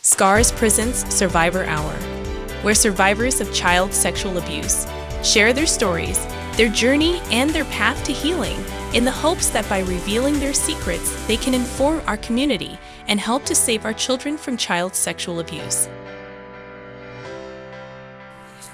Scars presents Survivor Hour, where survivors of child sexual abuse share their stories, their journey, and their path to healing in the hopes that by revealing their secrets, they can inform our community and help to save our children from child sexual abuse.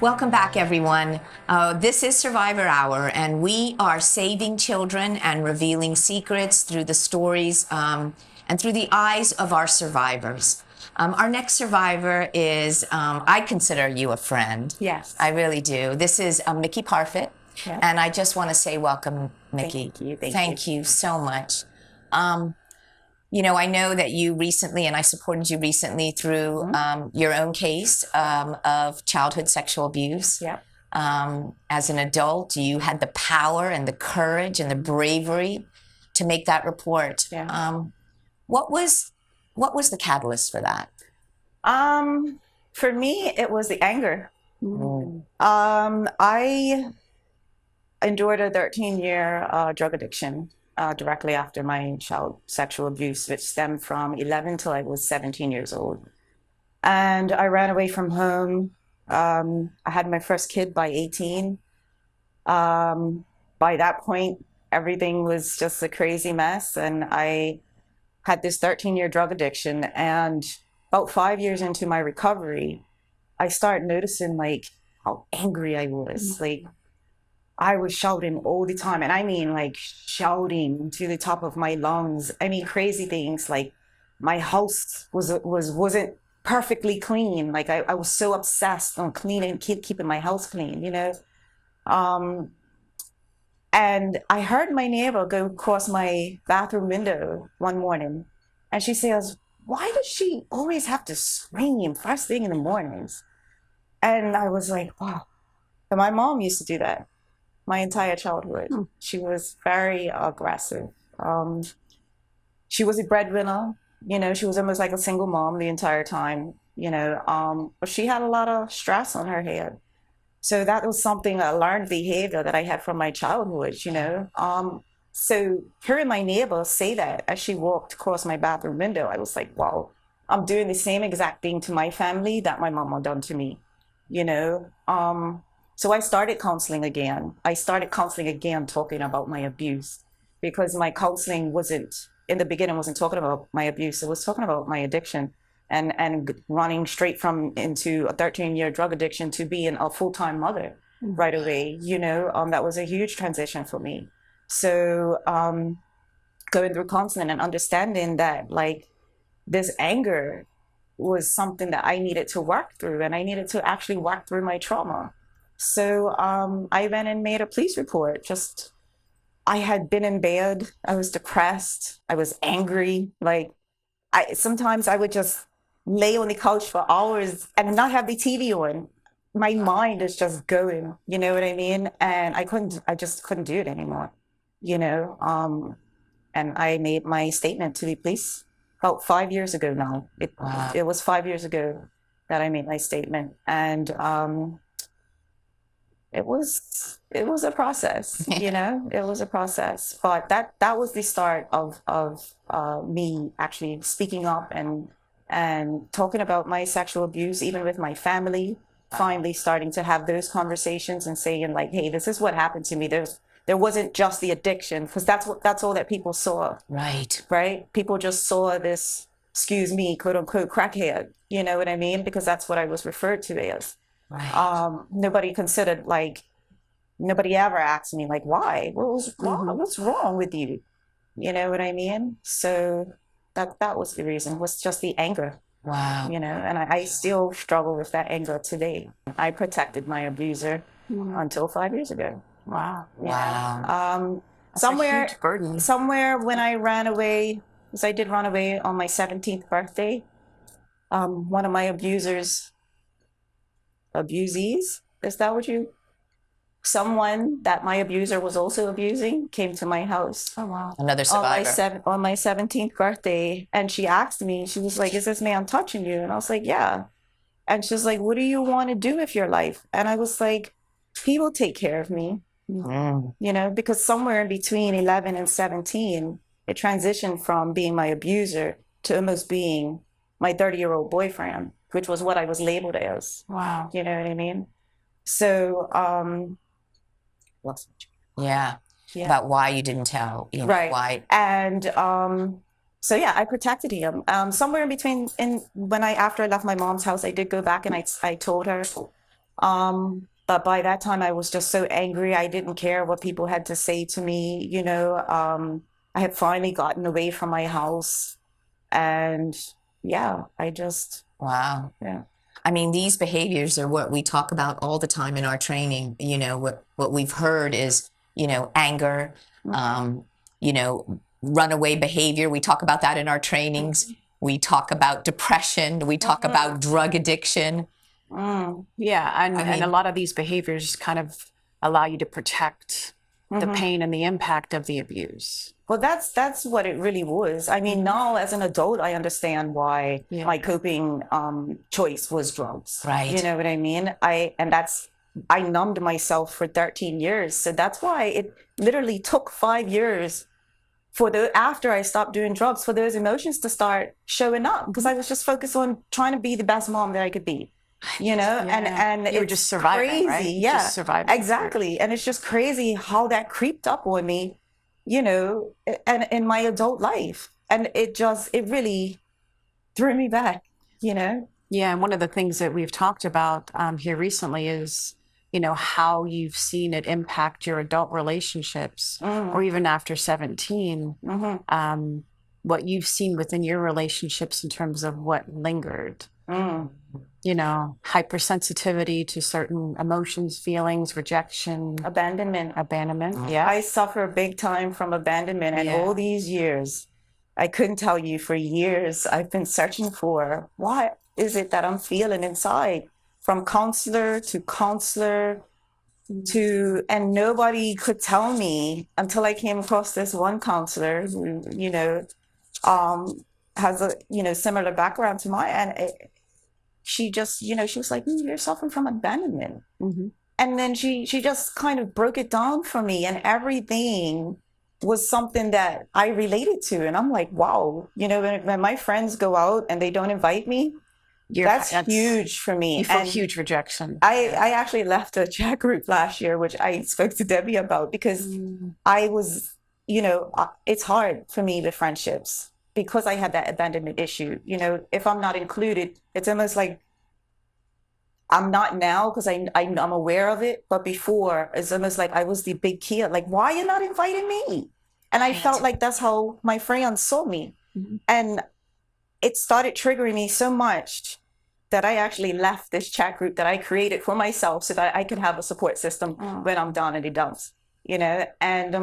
Welcome back, everyone. This is Survivor Hour, and we are saving children and revealing secrets through the stories and through the eyes of our survivors. Our next survivor is, I consider you a friend. Yes. I really do. This is Mickey Parfit, Yeah. and I just want to say welcome, Mickey. Thank you. Thank you so much. You know, I know that you recently, and I supported you recently through your own case of childhood sexual abuse. Yeah. As an adult, you had the power and the courage and the bravery to make that report. Yeah. What was the catalyst for that? For me, it was the anger. Mm. I endured a 13-year drug addiction directly after my child sexual abuse, which stemmed from 11 till I was 17 years old. And I ran away from home. I had my first kid by 18. By that point, everything was just a crazy mess. And I had this 13-year drug addiction. And about 5 years into my recovery, I started noticing like how angry I was. Like I was shouting all the time. And I mean like shouting to the top of my lungs. I mean crazy things like my house wasn't perfectly clean. Like I was so obsessed on cleaning, keeping my house clean, you know? And I heard my neighbor go across my bathroom window one morning, and she says, "Why does she always have to scream first thing in the mornings?" And I was like, wow. And my mom used to do that my entire childhood. She was very aggressive. She was a breadwinner. You know, she was almost like a single mom the entire time, you know, but she had a lot of stress on her head. So that was something, a learned behavior that I had from my childhood, you know. So hearing my neighbor say that as she walked across my bathroom window, I was like, wow, I'm doing the same exact thing to my family that my mom had done to me, you know. So I started counseling again. Talking about my abuse, because my counseling in the beginning wasn't talking about my abuse. It was talking about my addiction. And running straight into a 13-year drug addiction to being a full-time mother right away, you know, that was a huge transition for me. So going through counseling and understanding that like this anger was something that I needed to work through, and I needed to actually work through my trauma. So I went and made a police report. I had been in bed, I was depressed, I was angry. Like sometimes I would just lay on the couch for hours and not have the TV on. My mind is just going, you know what I mean? And I just couldn't do it anymore, you know? And I made my statement to the police about 5 years ago now. It was 5 years ago that I made my statement. And it was a process, you know, it was a process, but that was the start of me actually speaking up and talking about my sexual abuse, even with my family, finally starting to have those conversations and saying like, hey, this is what happened to me. There wasn't just the addiction, because that's all that people saw. Right. People just saw this, excuse me, quote unquote crackhead, you know what I mean? Because that's what I was referred to as. Right. Nobody considered, like, nobody ever asked me like, why? What's wrong with you? You know what I mean? So that was the reason, was just the anger. Wow. You know, and I still struggle with that anger today. I protected my abuser until 5 years ago. Wow. Yeah. Wow. That's a huge burden. Somewhere when I ran away, because I did run away on my 17th birthday, one of my abusees, is that what someone that my abuser was also abusing came to my house. Oh, wow. Another survivor. On my 17th birthday. And she asked me, she was like, is this man touching you? And I was like, yeah. And she's like, what do you want to do with your life? And I was like, he will take care of me. You know, because somewhere in between 11 and 17, it transitioned from being my abuser to almost being my 30-year-old boyfriend, which was what I was labeled as. Wow. You know what I mean? So, lost my Yeah. Yeah. About why you didn't tell, you know, right. why. And so yeah, I protected him. Somewhere in between, after I left my mom's house, I did go back and I told her. But by that time, I was just so angry. I didn't care what people had to say to me. You know, I had finally gotten away from my house, and yeah, I just Wow. yeah. I mean, these behaviors are what we talk about all the time in our training. You know, what we've heard is, you know, anger, you know, runaway behavior. We talk about that in our trainings. We talk about depression. We talk about drug addiction. Yeah, and mean- a lot of these behaviors kind of allow you to protect the pain and the impact of the abuse. Well, that's what it really was. I mean, now as an adult, I understand why my coping choice was drugs. Right. You know what I mean? I numbed myself for 13 years. So that's why it literally took 5 years after I stopped doing drugs for those emotions to start showing up, because I was just focused on trying to be the best mom that I could be. You know, and you were it's just surviving, crazy. right? Yeah, Just surviving. exactly. And it's just crazy how that creeped up on me, you know, and in my adult life, and it really threw me back, you know. Yeah, and one of the things that we've talked about here recently is, you know, how you've seen it impact your adult relationships, or even after 17, what you've seen within your relationships in terms of what lingered. You know, hypersensitivity to certain emotions, feelings, rejection, Abandonment. Yeah. I suffer big time from abandonment, and all these years, I couldn't tell you, for years I've been searching for what is it that I'm feeling inside, from counselor to counselor and nobody could tell me until I came across this one counselor who, you know, has a, you know, similar background to mine, and she just, you know, she was like, you're suffering from abandonment. And then she just kind of broke it down for me, and everything was something that I related to. And I'm like, wow, you know, when my friends go out and they don't invite me, that's huge for me. You feel And huge rejection. I actually left a chat group last year, which I spoke to Debbie about, because I was, you know, it's hard for me with friendships, because I had that abandonment issue. You know, if I'm not included, it's almost like I'm not now, because I'm aware of it. But before, it's almost like I was the big kid. Like, why are you not inviting me? And I felt like that's how my friends saw me. And it started triggering me so much that I actually left this chat group that I created for myself so that I could have a support system when I'm down in the dumps, you know. And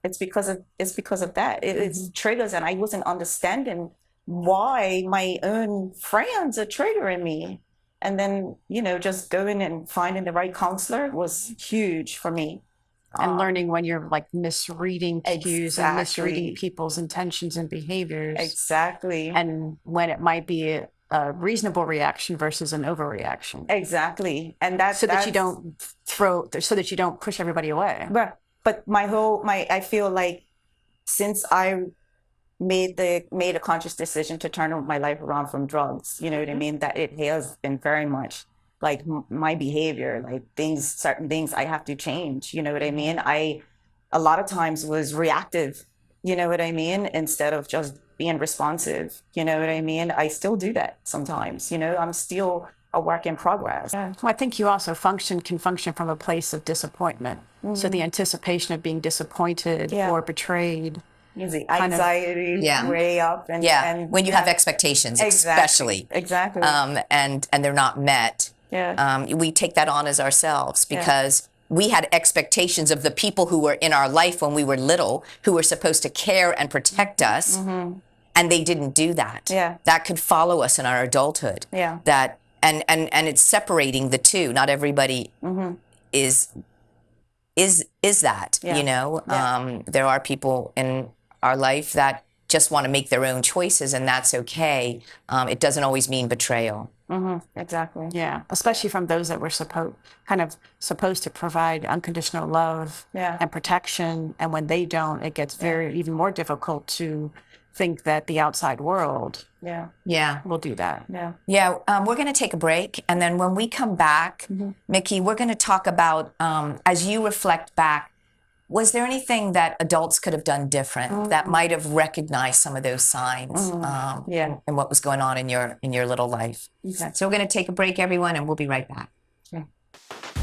it's because of that. It's triggers, and I wasn't understanding why my own friends are triggering me. And then, you know, just going and finding the right counselor was huge for me. And learning when you're like misreading cues and misreading Exactly. people's intentions and behaviors. Exactly. And when it might be a reasonable reaction versus an overreaction. Exactly. And that's so that you don't push everybody away. But I feel like since I made a conscious decision to turn my life around from drugs, you know what I mean, that it has been very much like my behavior, like certain things I have to change, you know what I mean? I a lot of times was reactive, you know what I mean, instead of just being responsive, you know what I mean? I still do that sometimes, you know. I'm still a work in progress. Well, I think you also can function from a place of disappointment. So the anticipation of being disappointed or betrayed. The anxiety way up. And when you have expectations, especially. Exactly. And they're not met. We take that on as ourselves, because we had expectations of the people who were in our life when we were little, who were supposed to care and protect us, and they didn't do that. That could follow us in our adulthood. That and it's separating the two. Not everybody is that, you know. There are people in our life that just want to make their own choices, and that's okay. It doesn't always mean betrayal. Exactly. Yeah, especially from those that were supposed to provide unconditional love and protection, and when they don't, it gets even more difficult to think that the outside world Yeah. will do that. Yeah, we're going to take a break. And then when we come back, Mickey, we're going to talk about, as you reflect back, was there anything that adults could have done different that might have recognized some of those signs and what was going on in your little life? Okay. So we're going to take a break, everyone, and we'll be right back.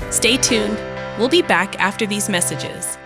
Stay tuned. We'll be back after these messages.